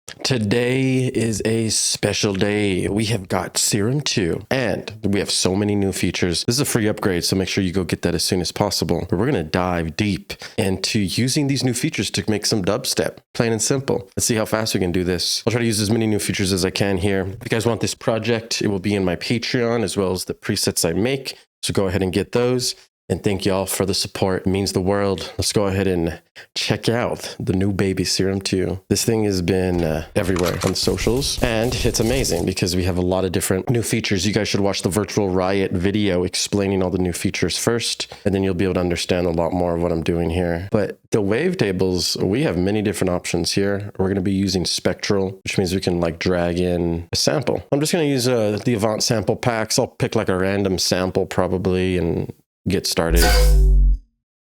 Today is a special day. We have got Serum 2 and we have so many new features. This is a free upgrade, so make sure you go get that as soon as possible. But we're going to dive deep into using these new features to make some dubstep, plain and simple. Let's see how fast we can do this. I'll try to use as many new features as I can here. If you guys want this project, it will be in my Patreon as well as the presets I make. So go ahead and get those. And thank y'all for the support. It means the world. Let's go ahead and check out the new baby Serum 2. This thing has been everywhere on socials, and it's amazing because we have a lot of different new features. You guys should watch the Virtual Riot video explaining all the new features first, and then you'll be able to understand a lot more of what I'm doing here. But the wavetables, we have many different options here. We're going to be using Spectral, which means we can like drag in a sample. I'm just going to use the AVANT sample packs. I'll pick like a random sample probably and get started,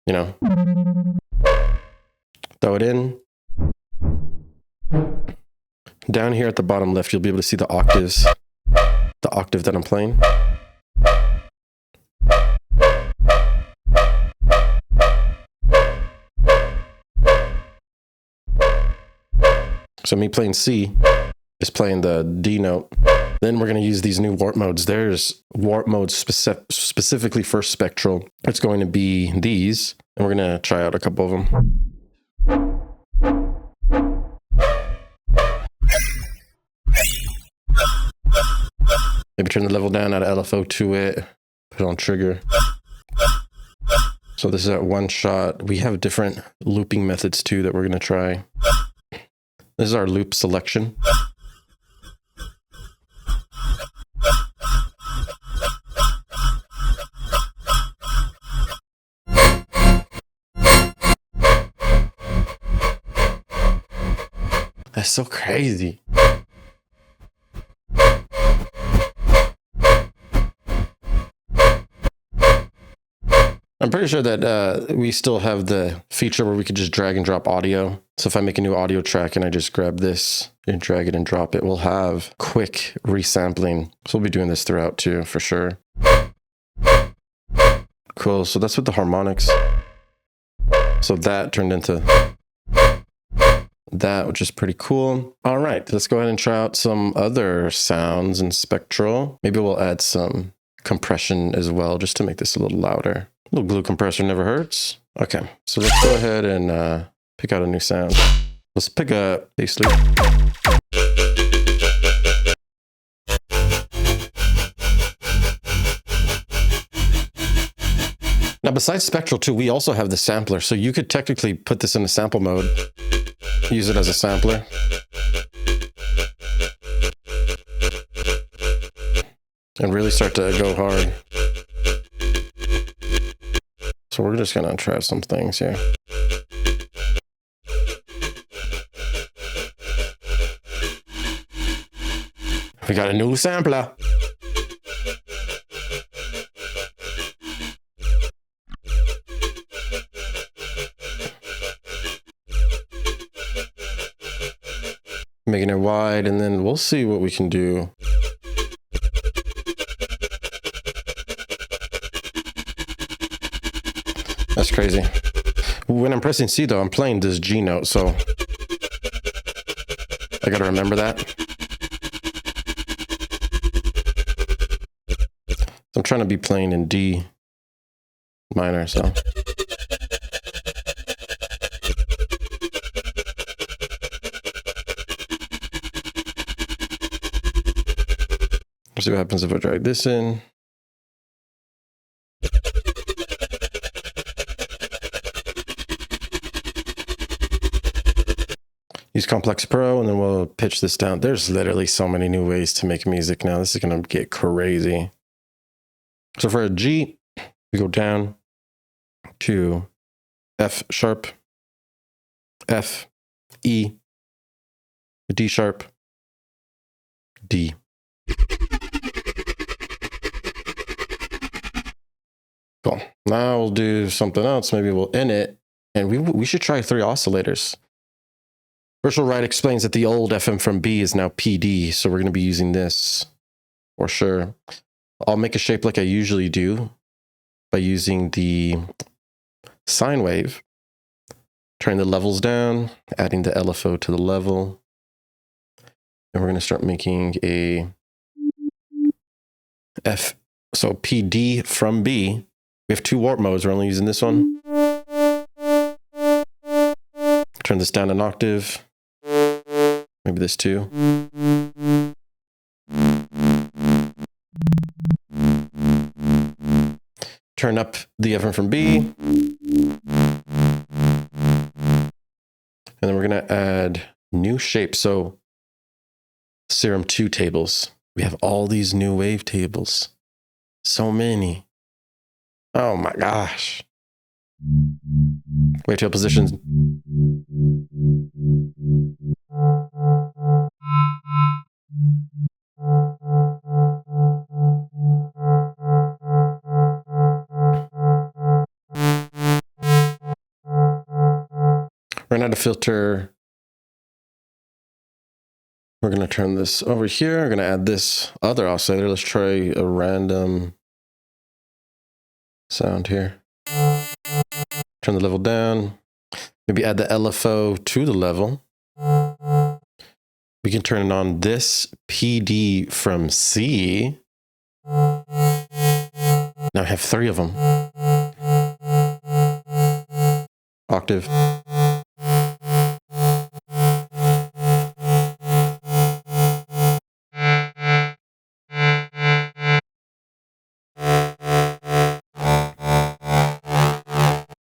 you know, throw it in. Down here at the bottom left, you'll be able to see the octaves, the octave that I'm playing. So me playing C is playing the D note. Then we're going to use these new warp modes. There's warp modes specifically for Spectral. It's going to be these, and we're going to try out a couple of them. Maybe turn the level down, add an LFO to it, put it on trigger. So this is at one shot. We have different looping methods too that we're going to try. This is our loop selection. That's so crazy. I'm pretty sure that we still have the feature where we could just drag and drop audio. So if I make a new audio track and I just grab this and drag it and drop it, we'll have quick resampling. So we'll be doing this throughout too, for sure. Cool, so that's with the harmonics. So that turned into that, which is pretty cool. All right, let's go ahead and try out some other sounds in Spectral. Maybe we'll add some compression as well, just to make this a little louder. A little glue compressor never hurts. Okay, so let's go ahead and pick out a new sound. Let's pick a bass loop. Now, besides Spectral too, we also have the sampler. So you could technically put this in a sample mode, use it as a sampler. And really start to go hard. So we're just gonna try some things here. We got a new sampler. Making it wide, and then we'll see what we can do. That's crazy. When I'm pressing C though, I'm playing this G note, so I gotta remember that. I'm trying to be playing in D minor, so. Let's see what happens if I drag this in. Use Complex Pro, and then we'll pitch this down. There's literally so many new ways to make music now. This is going to get crazy. So for a G, we go down to F sharp, F, E, D sharp, D. Cool. Now we'll do something else. Maybe we'll end it, and we should try 3 oscillators. Virtual Riot explains that the old FM from B is now PD, so we're going to be using this for sure. I'll make a shape like I usually do by using the sine wave, turning the levels down, adding the LFO to the level, And we're going to start making a so PD from B. We have 2 warp modes. We're only using this one. Turn this down an octave. Maybe this too. Turn up the AVANT from B. And then we're going to add new shapes. So Serum 2 tables. We have all these new wavetables. So many. Oh my gosh. Wavetable positions. We're going to filter. We're going to turn this over here. We're going to add this other oscillator. Let's try a random sound here. Turn the level down. Maybe add the LFO to the level. We can turn it on this PD from C. Now I have 3 of them. Octave.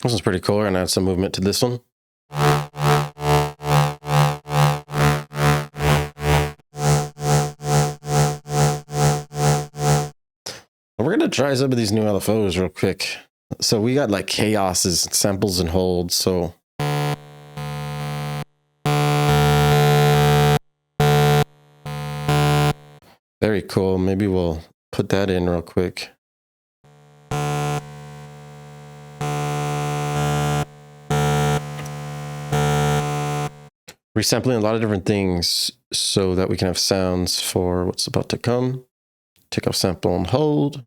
This one's pretty cool. We're gonna add some movement to this one. We're gonna try some of these new LFOs real quick. So we got like chaoses, samples and holds. So very cool. Maybe we'll put that in real quick. Resampling a lot of different things so that we can have sounds for what's about to come. Take off sample and hold.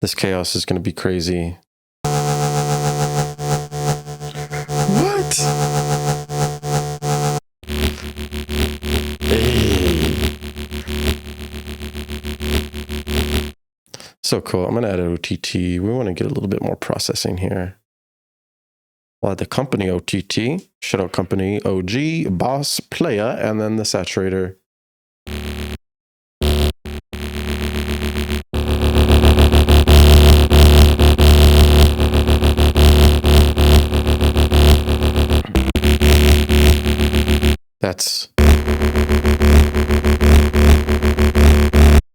This chaos is going to be crazy. What? Hey. So cool. I'm going to add an OTT. We want to get a little bit more processing here. We'll add the company OTT, shadow company OG, boss, player, and then the saturator.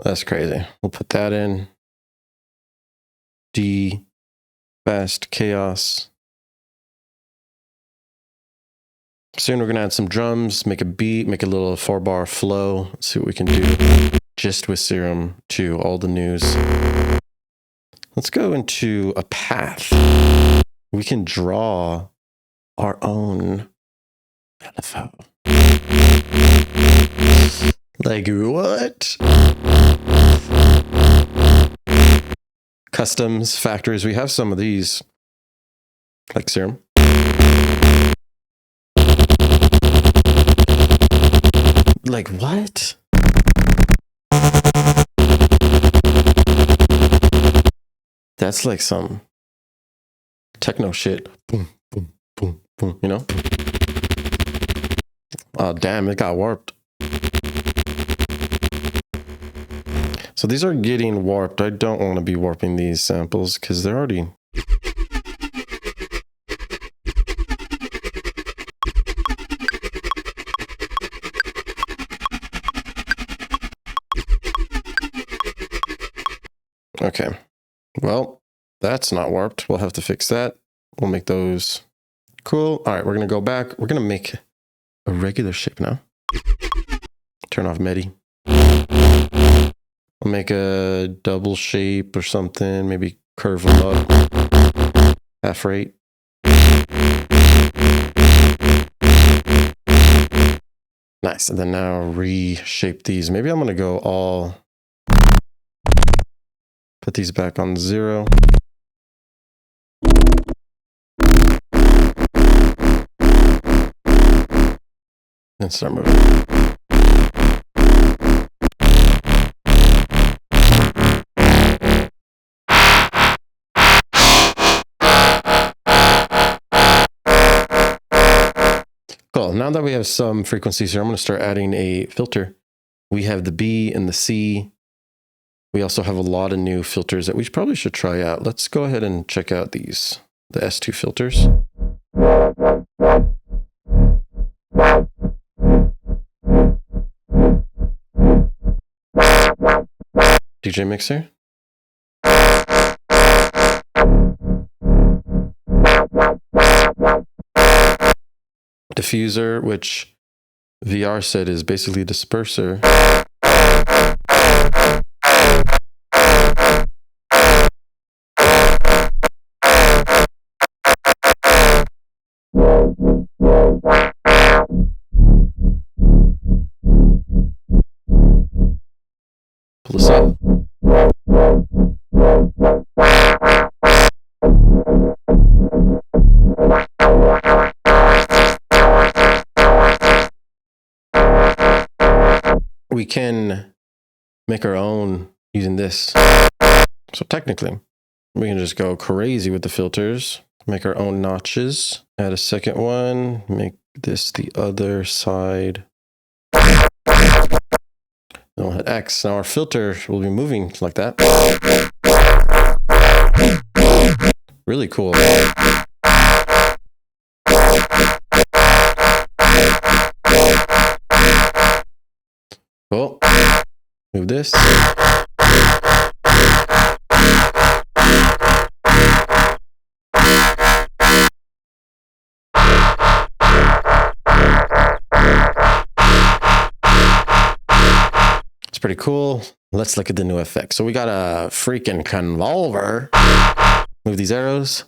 That's crazy. We'll put that in. D, fast, chaos. Soon we're going to add some drums, make a beat, make a little 4-bar flow. Let's see what we can do just with Serum 2, all the news. Let's go into a path. We can draw our own LFO. Like what? Customs, factors. We have some of these, like Serum. Like what? That's like some techno shit. Boom, boom, boom, boom, you know? Oh, damn, it got warped. So these are getting warped. I don't want to be warping these samples because they're already... Okay, well, that's not warped. We'll have to fix that. We'll make those cool. All right, we're going to go back. We're going to make a regular shape now. Turn off MIDI. We'll make a double shape or something. Maybe curve them up. Half rate. Nice. And then now reshape these. Maybe I'm going to go all... Put these back on 0. and start moving. Cool. Now that we have some frequencies here, I'm going to start adding a filter. We have the B and the C. We also have a lot of new filters that we probably should try out. Let's go ahead and check out these, the S2 filters. DJ Mixer. Diffuser, which VR said is basically disperser. Pull this up. We can make our own using this. So technically, we can just go crazy with the filters, make our own notches, add a second one, make this the other side. Then we'll hit X. Now our filter will be moving like that. Really cool. Cool. Move this. It's pretty cool. Let's look at the new effects. So we got a freaking convolver. Move these arrows.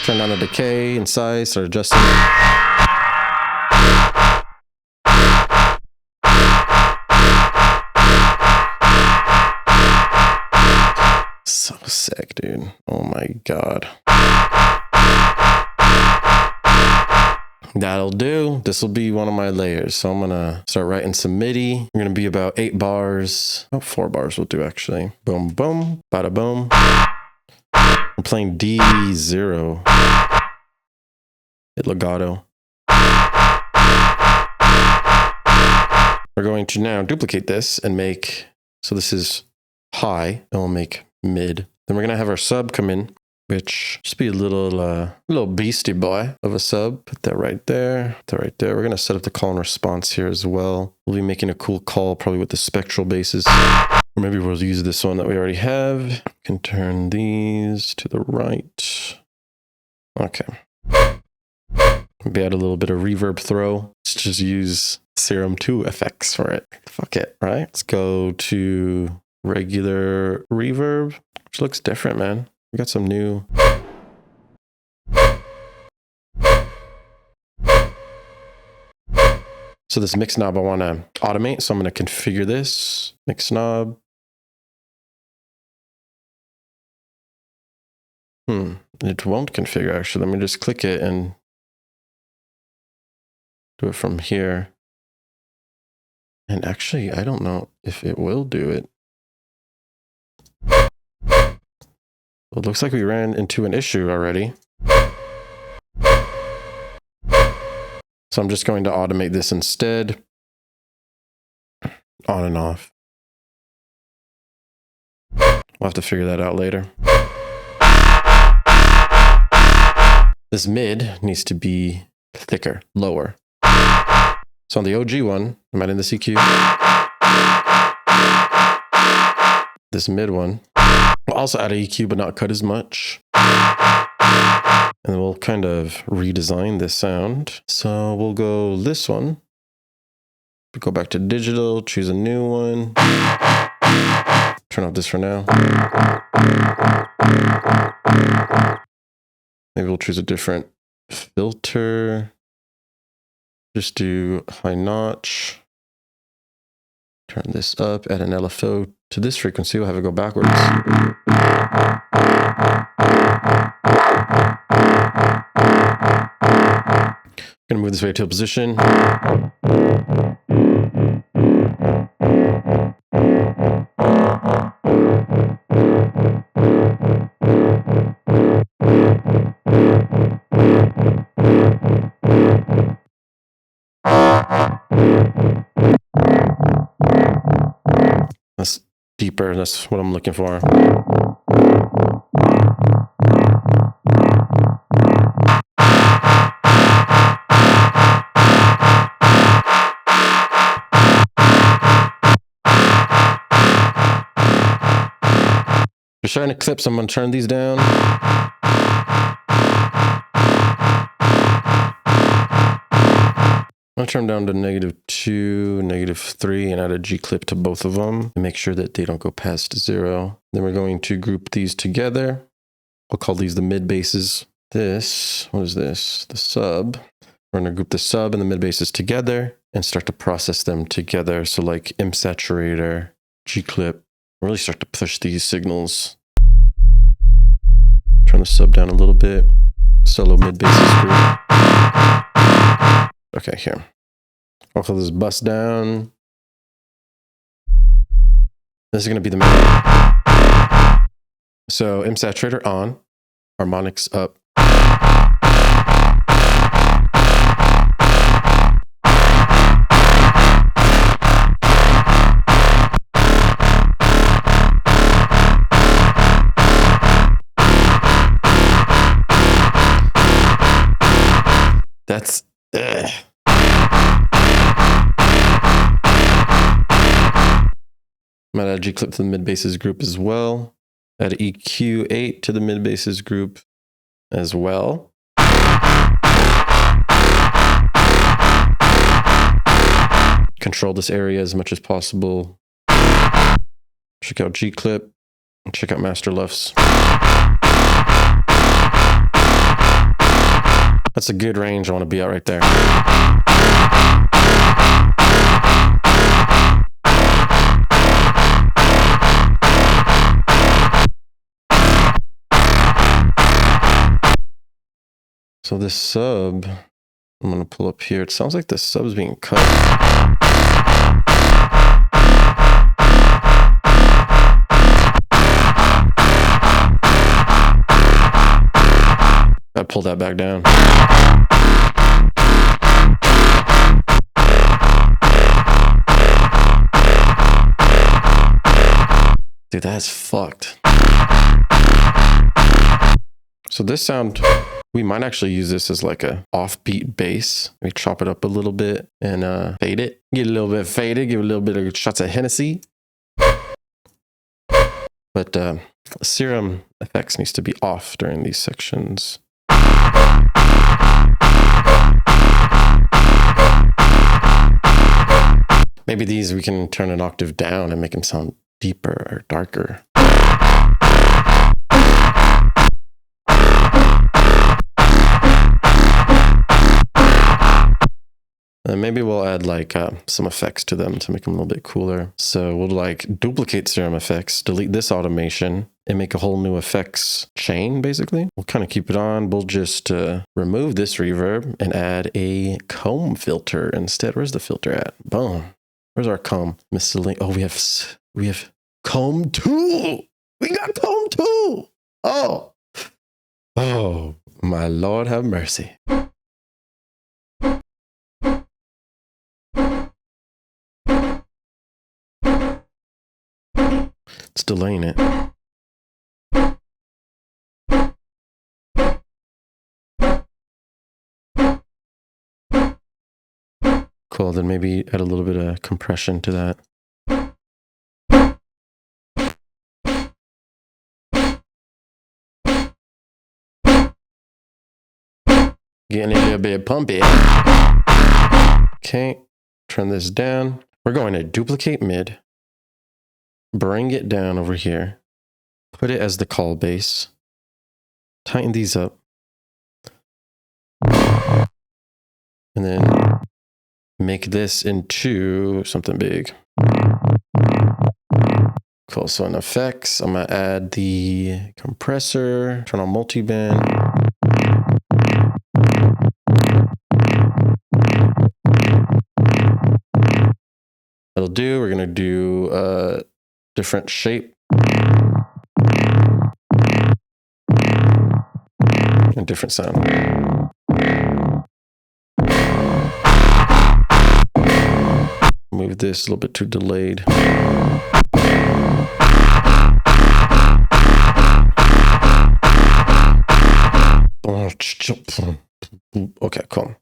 Turn down the decay and size, start adjusting. So sick, dude. Oh my God. That'll do. This will be one of my layers. So I'm going to start writing some MIDI. We're going to be about 8 bars. Oh, 4 bars will do actually. Boom, boom, bada boom. I'm playing D0. Hit legato. We're going to now duplicate this and make, so this is high, and we'll make mid. Then we're going to have our sub come in, which just be a little beastie boy of a sub. Put that right there. Put that right there. We're going to set up the call and response here as well. We'll be making a cool call probably with the spectral bases. Or maybe we'll use this one that we already have. We can turn these to the right. Okay. Maybe add a little bit of reverb throw. Let's just use Serum FX for it. Fuck it, right? Let's go to regular reverb, which looks different, man. We got some new. So this mix knob I want to automate, so I'm going to configure this mix knob. It won't configure actually. Let me just click it and do it from here. And actually, I don't know if it will do it. It looks like we ran into an issue already. So I'm just going to automate this instead. On and off. We'll have to figure that out later. This mid needs to be thicker, lower. So on the OG one, I'm adding the CQ. This mid one. We'll also add a EQ, but not cut as much. And then we'll kind of redesign this sound. So we'll go this one. Go back to digital, choose a new one. Turn off this for now. Maybe we'll choose a different filter. Just do high notch. Turn this up, add an LFO to this frequency. We'll have it go backwards. Gonna move this wavetable position. That's deeper. That's what I'm looking for. Just trying to clip, so I'm going to turn these down. I'm going to turn them down to -2, -3, and add a G clip to both of them and make sure that they don't go past 0. Then we're going to group these together. We'll call these the mid basses. This, what is this? The sub. We're going to group the sub and the mid basses together and start to process them together. So like M saturator, G clip, really start to push these signals. Turn the sub down a little bit. Solo mid basses group. Okay, here. I'll call this bus down. This is going to be the main. So M saturator on, harmonics up. That's I'm gonna add a G clip to the mid basses group as well. Add EQ8 to the mid basses group as well. Control this area as much as possible. Check out G clip. Check out master LFOs. That's a good range I want to be at right there. So this sub, I'm going to pull up here. It sounds like the sub is being cut. I pulled that back down. Dude, that's fucked. So this sound, we might actually use this as like a offbeat bass. We chop it up a little bit and fade it. Get a little bit faded, give it a little bit of shots of Hennessy. But Serum FX needs to be off during these sections. Maybe these we can turn an octave down and make them sound deeper or darker. And maybe we'll add like some effects to them to make them a little bit cooler. So we'll like duplicate Serum FX, delete this automation, and make a whole new effects chain, basically. We'll kind of keep it on. We'll just remove this reverb and add a comb filter instead. Where's the filter at? Boom. Where's our comb? Miscellaneous. Oh, we have comb 2. We got comb 2. Oh, my Lord have mercy. It's delaying it. Cool, then maybe add a little bit of compression to that. Getting a little bit pumpy. Okay, turn this down. We're going to duplicate mid. Bring it down over here. Put it as the call bass. Tighten these up. And then make this into something big. Cool, so in effects, I'm gonna add the compressor, turn on multiband. That'll do. We're gonna do a different shape. A different sound. Move this a little bit too delayed. Okay, cool.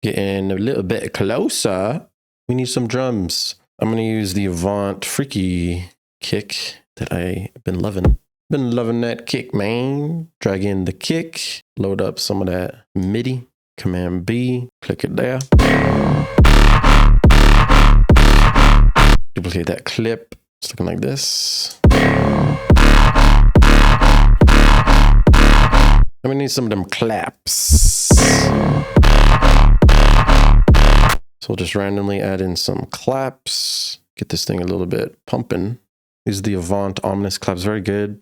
Getting a little bit closer. We need some drums. I'm gonna use the AVANT freaky kick that I've been loving. Been loving that kick, man. Drag in the kick, load up some of that MIDI, Command B, click it there. Duplicate that clip. It's looking like this. I'm gonna need some of them claps. So we'll just randomly add in some claps. Get this thing a little bit pumping. These are the AVANT ominous claps, very good.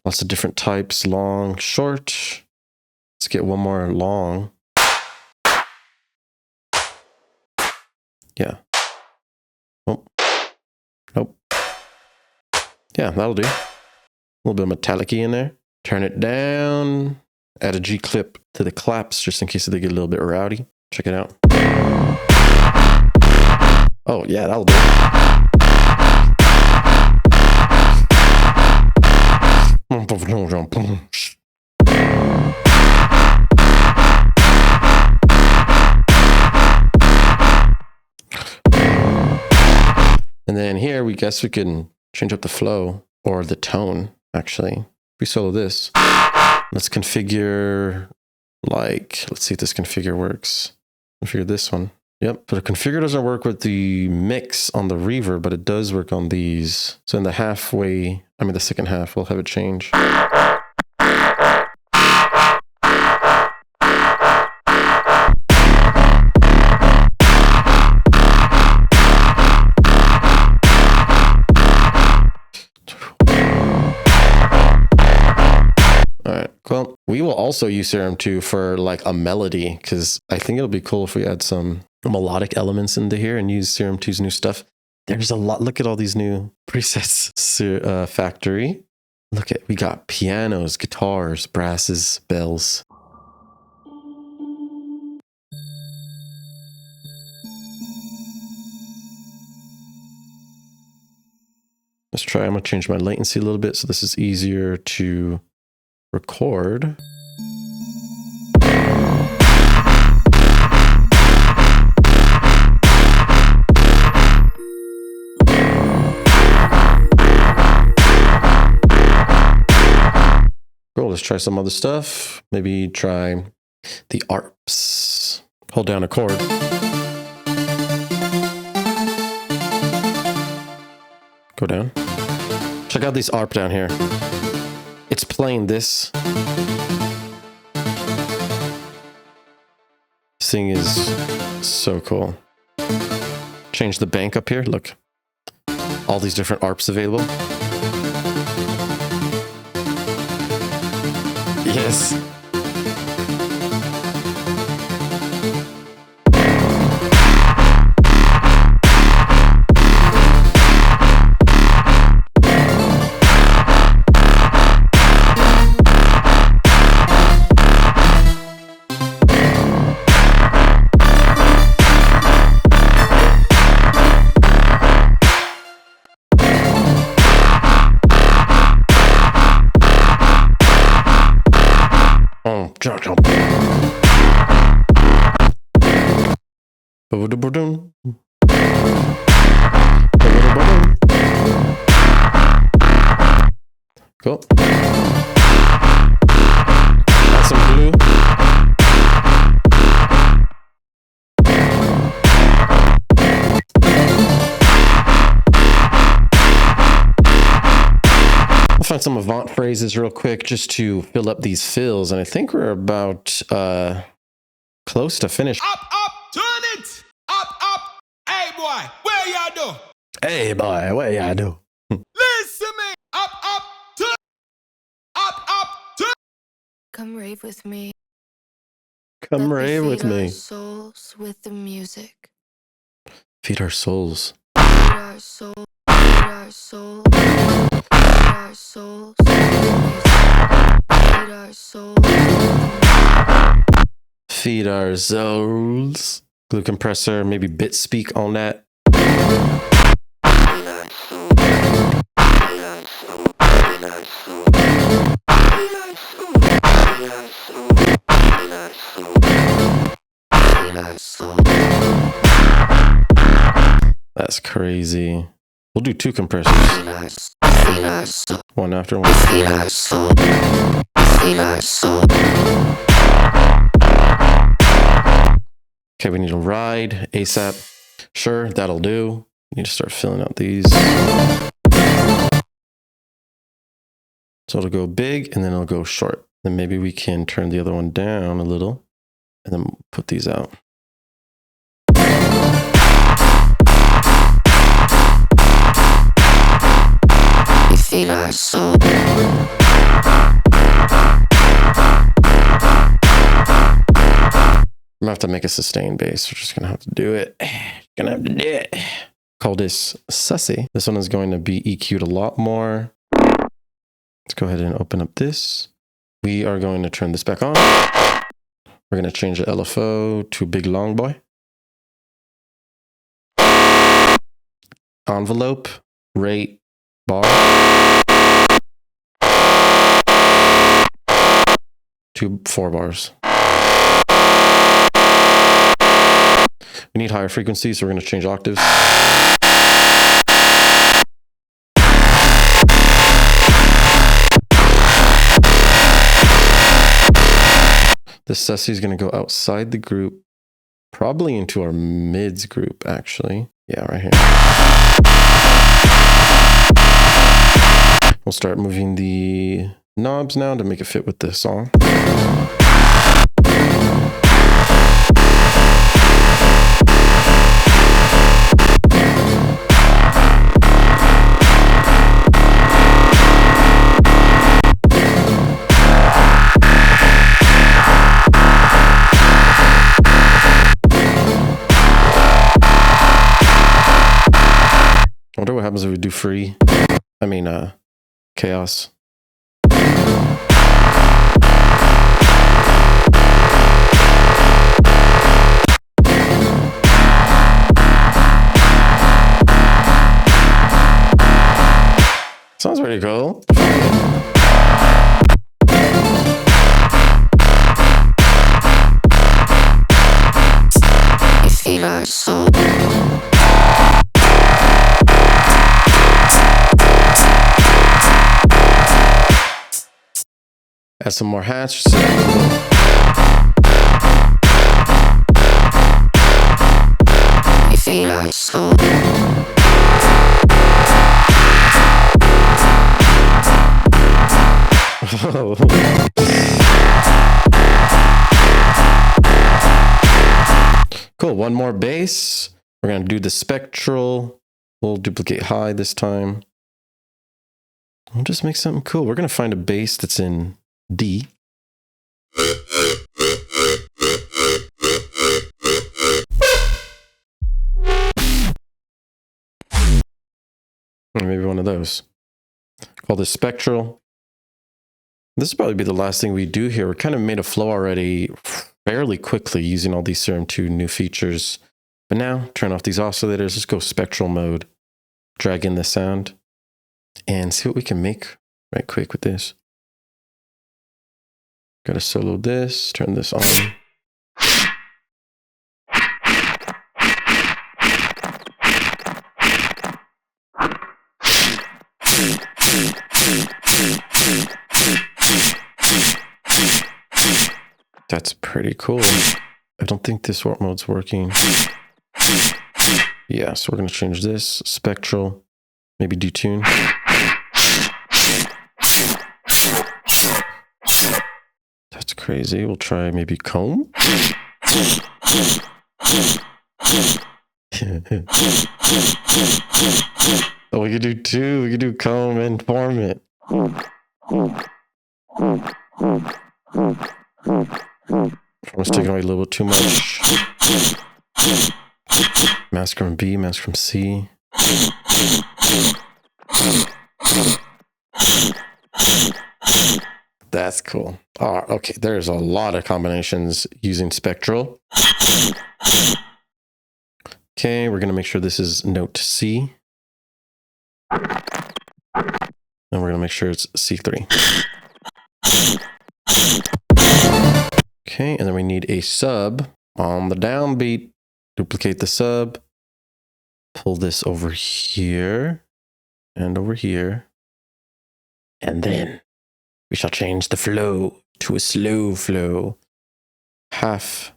Lots of different types, long, short. Let's get one more long. Yeah. Oh. Nope. Yeah, that'll do. A little bit of metallic-y in there. Turn it down. Add a G clip to the claps just in case they get a little bit rowdy. Check it out. Oh, yeah, that'll do. And then here, we guess we can change up the flow or the tone, actually. If we solo this, let's configure, like, let's see if this configure works. Configure this one. Yep, but the configure doesn't work with the mix on the reverb, but it does work on these. So in the halfway, I mean the second half, we'll have it change. Well, we will also use Serum 2 for like a melody, because I think it'll be cool if we add some melodic elements into here and use Serum 2's new stuff. There's a lot. Look at all these new presets. Factory. Look at, we got pianos, guitars, brasses, bells. Let's try. I'm going to change my latency a little bit so this is easier to record. Cool, let's try some other stuff. Maybe try the ARPs. Hold down a chord. Go down. Check out these ARP down here. It's playing this. This thing is so cool. Change the bank up here. Look. All these different ARPs available. Yes. Cool. Add some glue. I'll find some AVANT phrases real quick just to fill up these fills, and I think we're about close to finish. Up, turn it! Up, hey boy, where y'all do? Hey boy, what y'all do? Listen me! Up, turn! Up, turn! Come rave with me. Come rave with me. Souls with the music. Feed our souls. Feed our soul. Feed our soul. Feed our souls. Feed our soul. Feed our souls. Glue compressor, maybe Bitspeek on that. That's crazy. We'll do 2 compressors. One after one. Okay, we need a ride ASAP. Sure, that'll do. Need to start filling out these. So it'll go big and then it'll go short. Then maybe we can turn the other one down a little and then put these out. Feed our soul. I'm gonna have to make a sustain bass. We're just gonna have to do it. Gonna have to do it. Call this Sussy. This one is going to be EQ'd a lot more. Let's go ahead and open up this. We are going to turn this back on. We're gonna change the LFO to Big Long Boy. Envelope, rate, bar. 2 4 bars. We need higher frequency, so we're going to change octaves. This Sussy is going to go outside the group, probably into our mids group, actually. Yeah, right here. We'll start moving the knobs now to make it fit with the song. I wonder what happens if we do free. I mean, chaos. Sounds pretty cool. Feed our soul. Add some more hats. Feed our soul. Cool, one more bass. We're gonna do the Spectral. We'll duplicate high this time. We'll just make something cool. We're gonna find a bass that's in D. Or maybe one of those. Call this Spectral. This will probably be the last thing we do here. We kind of made a flow already fairly quickly using all these Serum 2 new features. But now, turn off these oscillators. Let's go Spectral mode. Drag in the sound. And see what we can make right quick with this. Gotta solo this, turn this on. That's pretty cool. I don't think this warp mode's working. Yeah, so we're gonna change this, Spectral, maybe detune. That's crazy. We'll try maybe comb. Oh, we could do 2. We could do comb and form it. Form's taking away a little bit too much. Mask from B, mask from C. That's cool. Oh, okay, there's a lot of combinations using Spectral. Okay, we're gonna make sure this is note C. And we're gonna make sure it's C3. Okay, and then we need a sub on the downbeat. Duplicate the sub. Pull this over here and over here. And then we shall change the flow to a slow flow. Half.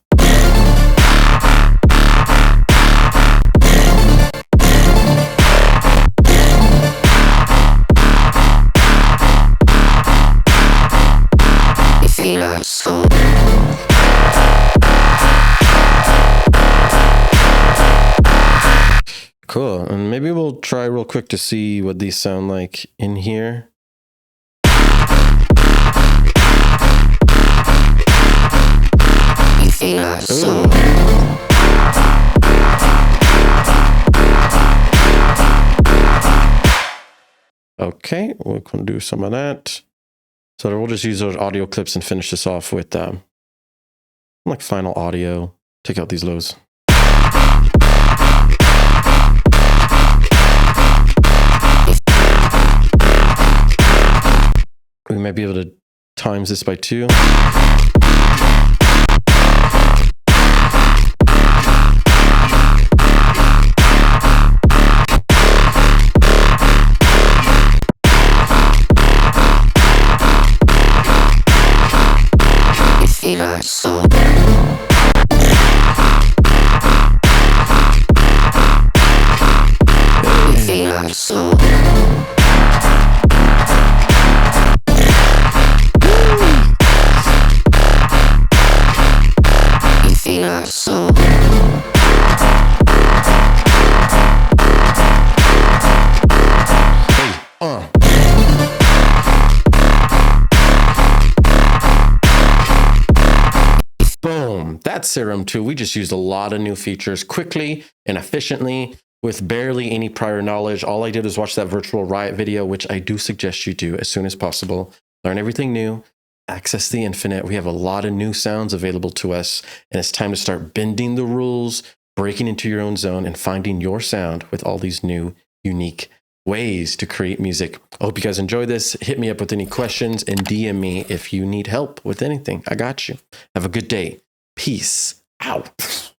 Cool, and maybe we'll try real quick to see what these sound like in here. Ooh. Okay, we can do some of that. So we'll just use those audio clips and finish this off with like final audio. Take out these lows. We might be able to times this by 2. Boom, that's Serum 2. We just used a lot of new features quickly and efficiently with barely any prior knowledge. All I did was watch that virtual riot video, which I do suggest you do as soon as possible. Learn everything new, access the infinite. We have a lot of new sounds available to us, and it's time to start bending the rules, breaking into your own zone, and finding your sound with all these new, unique ways to create music. I hope you guys enjoy this. Hit me up with any questions and DM me if you need help with anything. I got you. Have a good day. Peace out.